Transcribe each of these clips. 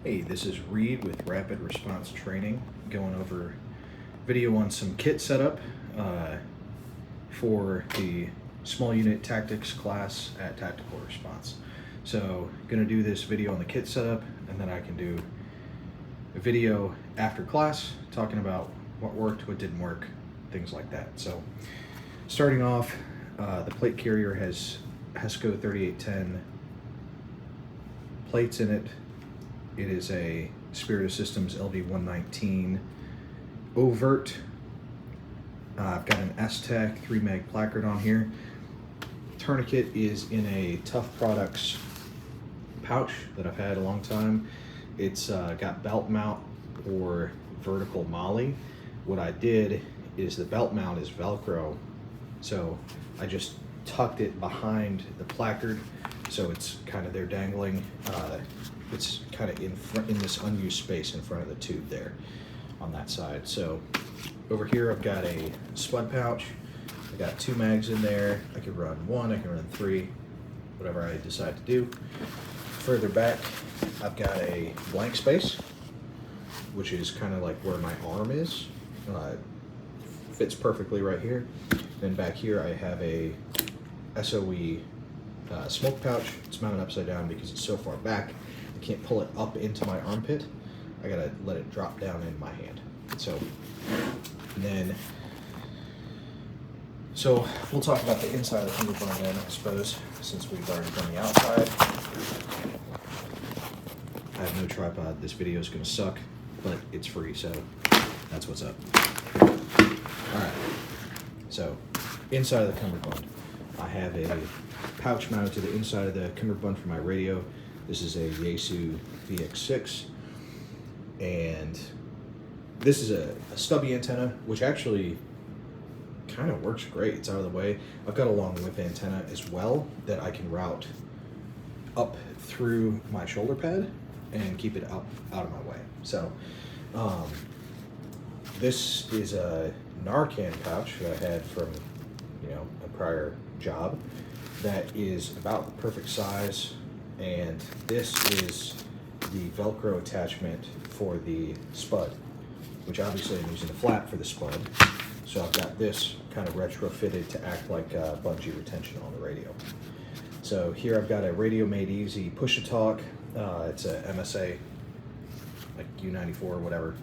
Hey, this is Reed with Rapid Response Training, going over video on some kit setup for the small unit tactics class at Tactical Response. So going to do this video on the kit setup, and then I can do a video after class talking about what worked, what didn't work, things like that. So starting off, the plate carrier has Hesco 3810 plates in it. It is a Spiritus Systems LV119 overt. I've got an Esstac 3 mag placard on here. Tourniquet is in a Tuff Products pouch that I've had a long time. It's got belt mount or vertical molly. What I did is the belt mount is Velcro, so I just tucked it behind the placard, so it's kind of there dangling. It's kind of in this unused space in front of the tube there on that side. So over here I've got a SPUD pouch. I got 2 mags in there. I can run 1, I can run 3, whatever I decide to do. Further back I've got a blank space, which is kind of like where my arm is. Fits perfectly right here. Then back here I have a SOE Smoke Pouch. It's mounted upside down because it's so far back I can't pull it up into my armpit. I gotta let it drop down in my hand. So we'll talk about the inside of the cummerbund then, I suppose, since we've already done the outside. I have no tripod. This video is gonna suck, but it's free, so that's what's up. All right, so inside of the cummerbund, I have a pouch mounted to the inside of the cummerbund for my radio. This is a Yeasu VX6, and this is a stubby antenna, which actually kind of works great. It's out of the way. I've got a long whip antenna as well that I can route up through my shoulder pad and keep it out of my way. So this is a Narcan pouch that I had from a prior job that is about the perfect size, and this is the Velcro attachment for the SPUD, which obviously I'm using a flap for the SPUD. So I've got this kind of retrofitted to act like bungee retention on the radio. So here I've got a Radio Made Easy push-to-talk. It's a MSA, like U94 or whatever,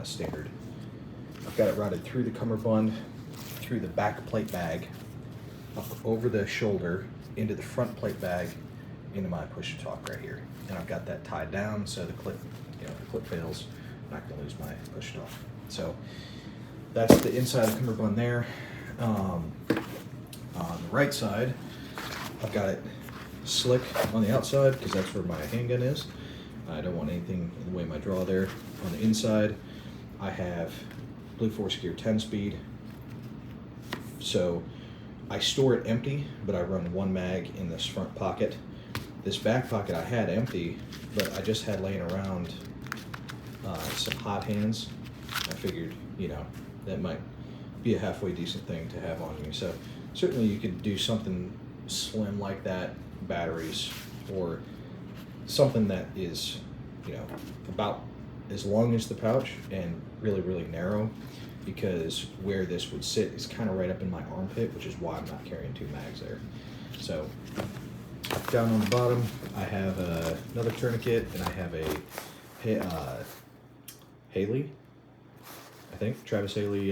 standard. I've got it routed through the cummerbund, through the back plate bag, up over the shoulder, into the front plate bag, into my push-to-talk right here. And I've got that tied down so the clip, if the clip fails, I'm not gonna lose my push-to-talk. So that's the inside of the cummerbund there. On the right side, I've got it slick on the outside because that's where my handgun is. I don't want anything in the way of my draw there. On the inside, I have Blue Force Gear 10 speed. So I store it empty, but I run 1 mag in this front pocket. This back pocket I had empty, but I just had laying around some hot hands. I figured, that might be a halfway decent thing to have on you. So certainly you could do something slim like that, batteries, or something that is, about as long as the pouch and really, really narrow, because where this would sit is kind of right up in my armpit, which is why I'm not carrying 2 mags there. So down on the bottom, I have another tourniquet, and I have a Haley, I think, Travis Haley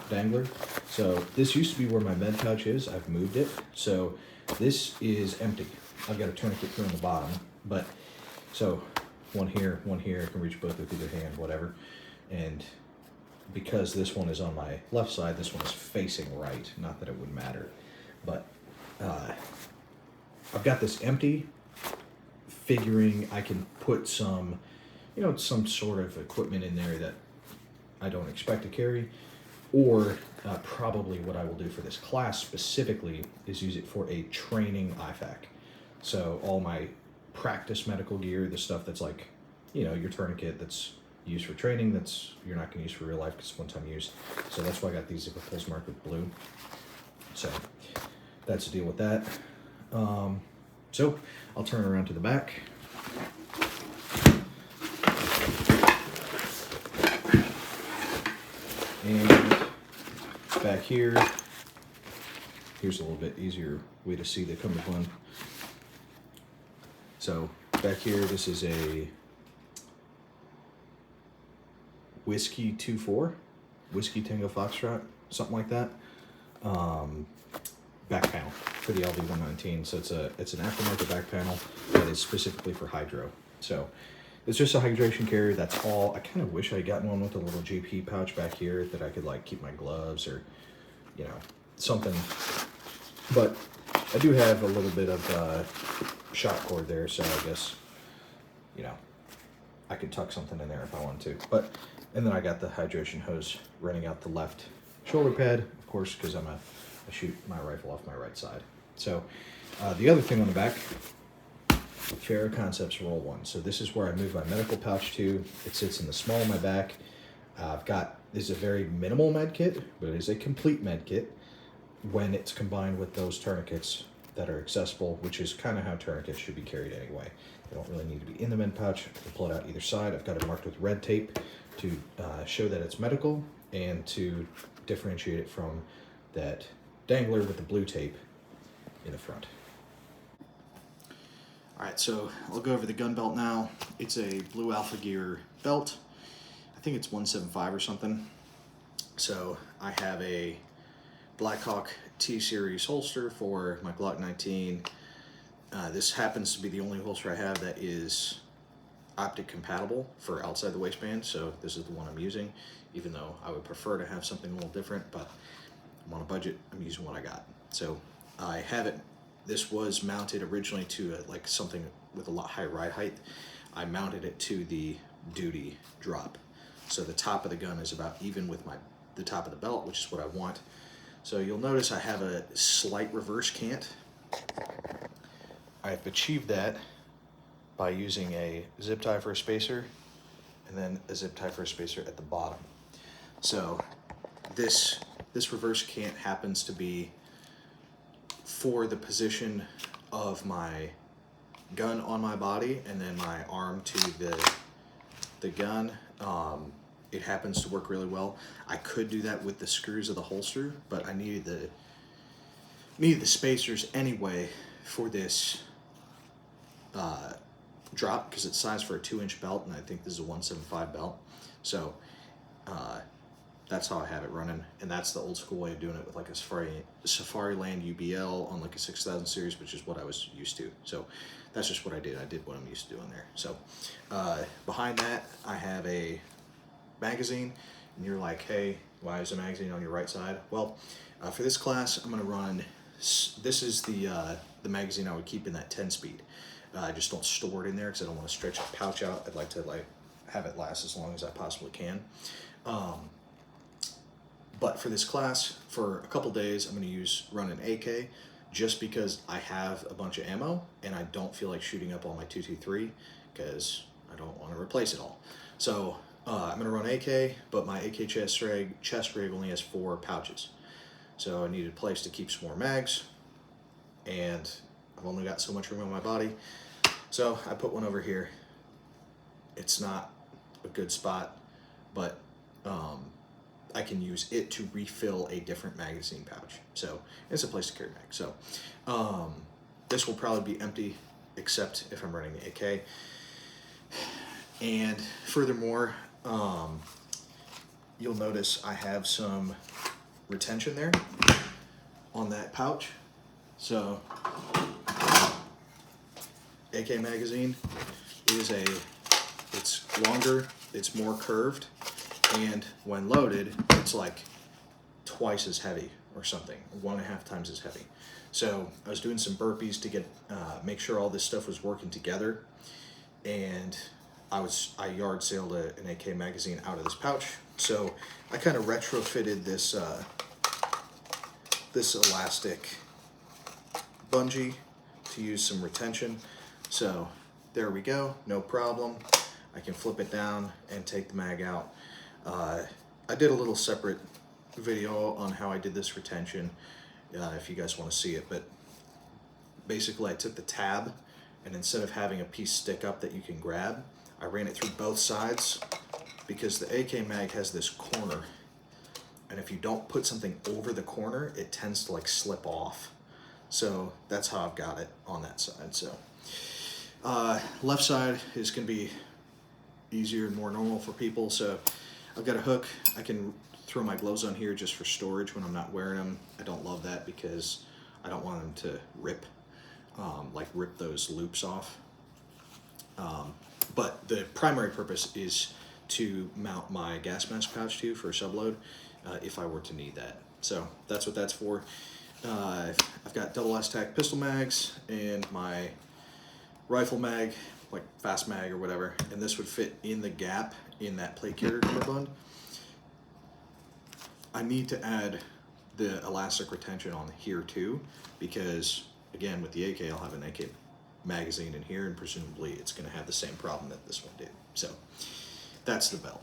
Dangler. So this used to be where my med pouch is. I've moved it. So this is empty. I've got a tourniquet here on the bottom, but so one here, I can reach both with either hand, whatever. And because this one is on my left side, this one is facing right. Not that it would matter, but I've got this empty, figuring I can put some, some sort of equipment in there that I don't expect to carry, or probably what I will do for this class specifically is use it for a training IFAC. So all my practice medical gear, the stuff that's like, your tourniquet that's used for training, that's you're not going to use for real life because it's one-time use. So that's why I got these zipper pulls marked with blue. So that's the deal with that. So I'll turn around to the back. And back here, here's a little bit easier way to see the cummerbund. So back here, this is a Whisky 2-4, Whiskey Tango Foxtrot, something like that. Back panel for the LV119. So it's an aftermarket back panel that is specifically for hydro. So it's just a hydration carrier, that's all. I kind of wish I had gotten one with a little GP pouch back here that I could like keep my gloves or, you know, something. But I do have a little bit of shot cord there, so I guess, you know, I could tuck something in there if I want to. But, and then I got the hydration hose running out the left shoulder pad, of course, because I shoot my rifle off my right side. So the other thing on the back, Ferro Concepts Roll 1. So this is where I move my medical pouch to. It sits in the small of my back. This is a very minimal med kit, but it is a complete med kit when it's combined with those tourniquets that are accessible, which is kind of how tourniquets should be carried anyway. They don't really need to be in the med pouch. I can pull it out either side. I've got it marked with red tape to show that it's medical and to differentiate it from that Dangler with the blue tape in the front. All right, so I'll go over the Gunbelt now. It's a blue Alpha Gear belt. I think it's 175 or something. So I have a Blackhawk T-Series holster for my Glock 19. This happens to be the only holster I have that is optic compatible for outside the waistband, so this is the one I'm using, even though I would prefer to have something a little different, but I'm on a budget, I'm using what I got. So I have it. This was mounted originally to like something with a lot higher ride height. I mounted it to the duty drop. So the top of the gun is about even with the top of the belt, which is what I want. So you'll notice I have a slight reverse cant. I've achieved that by using a zip tie for a spacer and then a zip tie for a spacer at the bottom. So this reverse cant happens to be for the position of my gun on my body and then my arm to the gun. It happens to work really well. I could do that with the screws of the holster, but I needed the spacers anyway for this drop because it's sized for a 2-inch belt, and I think this is a 175 belt. So that's how I have it running, and that's the old school way of doing it with like a Safari Land UBL on like a 6000 series, which is what I was used to. So that's just what I did. I did what I'm used to doing there. So behind that, I have a magazine, and you're like, hey, why is a magazine on your right side? Well, for this class, I'm going to run. This is the magazine I would keep in that 10-speed. I just don't store it in there because I don't want to stretch the pouch out. I'd like to have it last as long as I possibly can. But for this class, for a couple days, I'm going to run an AK just because I have a bunch of ammo and I don't feel like shooting up all my 223 because I don't want to replace it all. So I'm going to run AK, but my AK chest rig only has 4 pouches. So I needed a place to keep some more mags, and I've only got so much room on my body. So I put one over here. It's not a good spot, but I can use it to refill a different magazine pouch. So it's a place to carry mags. So this will probably be empty except if I'm running the AK. And furthermore, you'll notice I have some retention there on that pouch. So AK magazine it's longer, it's more curved, and when loaded, it's like twice as heavy or something, 1.5 times as heavy. So I was doing some burpees to make sure all this stuff was working together, and I yard sailed an AK magazine out of this pouch. So I kind of retrofitted this this elastic bungee to use some retention. So there we go, no problem. I can flip it down and take the mag out. I did a little separate video on how I did this retention if you guys want to see it, but basically I took the tab, and instead of having a piece stick up that you can grab, I ran it through both sides because the AK mag has this corner and if you don't put something over the corner, it tends to like slip off. So that's how I've got it on that side. So left side is going to be easier and more normal for people. So I've got a hook. I can throw my gloves on here just for storage when I'm not wearing them. I don't love that because I don't want them to rip, like rip those loops off. But the primary purpose is to mount my gas mask pouch to for a subload if I were to need that. So that's what that's for. I've got double Esstac pistol mags and my rifle mag, like fast mag or whatever, and this would fit in the gap in that plate carrier cummerbund. I need to add the elastic retention on here too, because again with the AK, I'll have an AK magazine in here, and presumably it's going to have the same problem that this one did. So that's the belt,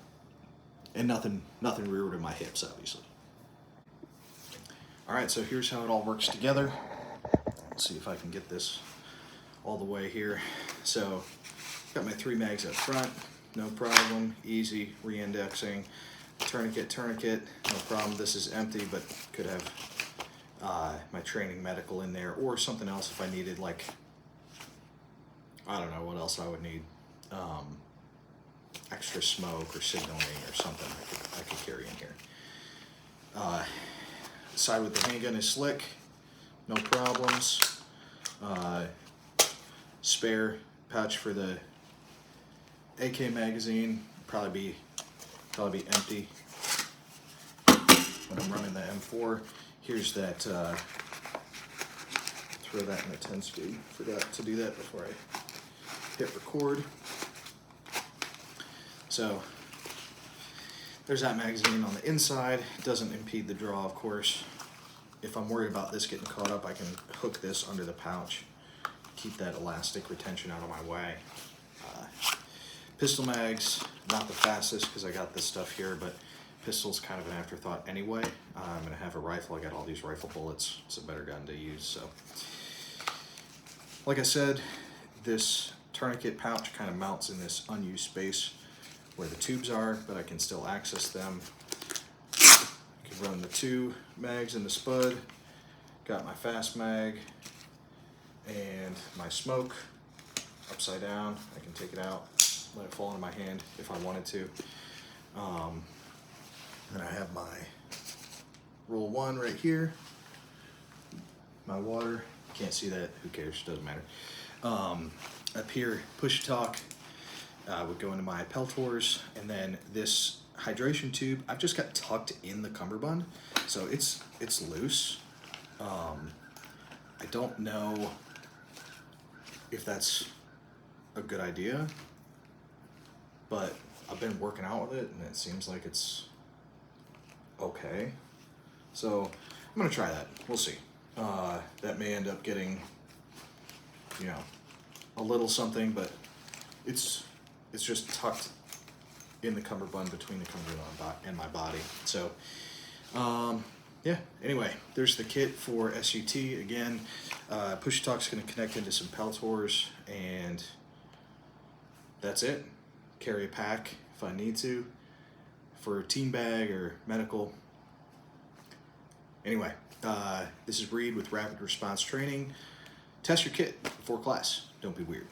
and nothing rearward in my hips, obviously. All right, so here's how it all works together. Let's see if I can get this all the way here. So got my 3 mags up front, no problem, easy re-indexing. Tourniquet, no problem. This is empty, but could have my training medical in there or something else if I needed, like, I don't know what else I would need. Extra smoke or signaling or something I could carry in here. Side with the handgun is slick, no problems. Spare pouch for the AK magazine, probably be empty when I'm running the M4. Here's that, throw that in the 10 speed. Forgot to do that before I hit record. So there's that magazine on the inside. It doesn't impede the draw, of course. If I'm worried about this getting caught up, I can hook this under the pouch, keep that elastic retention out of my way. Pistol mags, not the fastest because I got this stuff here, but pistol's kind of an afterthought anyway. I'm gonna have a rifle. I got all these rifle bullets. It's a better gun to use. So, like I said, this tourniquet pouch kind of mounts in this unused space where the tubes are, but I can still access them. I can run the 2 mags in the SPUD. Got my fast mag and my smoke upside down. I can take it out, let it fall into my hand if I wanted to. Then I have my roll 1 right here, my water. Can't see that, who cares, doesn't matter. Up here, push talk would go into my Peltors, and then this hydration tube I've just got tucked in the cummerbund, so it's loose. I don't know if that's a good idea, but I've been working out with it and it seems like it's okay. So I'm gonna try that. We'll see. That may end up getting, you know, a little something, but it's just tucked in the cummerbund between the cummerbund and my body. So yeah, anyway, there's the kit for SUT. Again, push talk's gonna connect into some Peltors, and that's it. Carry a pack if I need to for team bag or medical. Anyway, this is Reed with Rapid Response Training. Test your kit before class. Don't be weird.